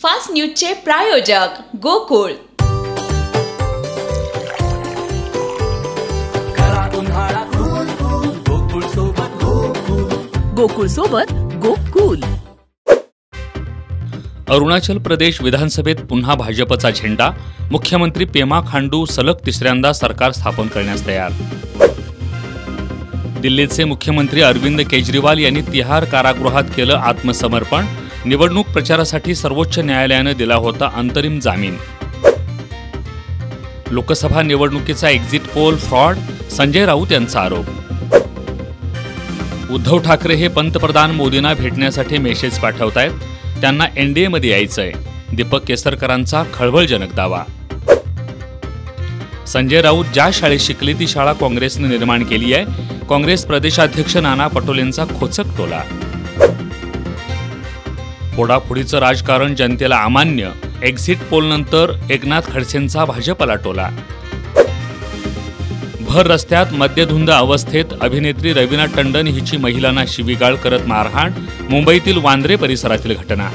Fast न्यूजचे प्रायोजक गोकुळ। गोकुळ सोबत गोकुळ। अरुणाचल प्रदेश विधानसभेत पुन्हा भाजपचा झेंडा। मुख्यमंत्री पेमा खांडू सलग तिसऱ्यांदा सरकार स्थापन करण्यास तयार। दिल्लीचे मुख्यमंत्री अरविंद केजरीवाल यांनी तिहार कारागृहात केलं आत्मसमर्पण। निवडणूक प्रचारासाठी सर्वोच्च न्यायालयाने दिला होता अंतरिम जामीन। लोकसभा निवडणुकीचा exit poll fraud, Sanjay Raut यांचा आरोप। उद्धव ठाकरे हे पंतप्रधान मोदींना भेटण्यासाठी मेसेज पाठवतायत, त्यांना एनडीए मध्ये यायचंय। दीपक केसरकरांचा खळबळजनक दावा। संजय राऊत ज्या शाळेत शिकले ती शाळा काँग्रेसने निर्माण केली आहे। काँग्रेस प्रदेशाध्यक्ष नाना पटोलेंचा खोचक टोला। फोडाफोडीचं राजकारण जनतेला अमान्य, एक्झिट पोलनंतर एकनाथ खडसेंचा भाजपला टोला। भर रस्त्यात मद्यधुंद अवस्थेत अभिनेत्री रवीना टंडन हिची महिलांना शिवीगाळ करत मारहाण। मुंबईतील वांद्रे परिसरातील घटना।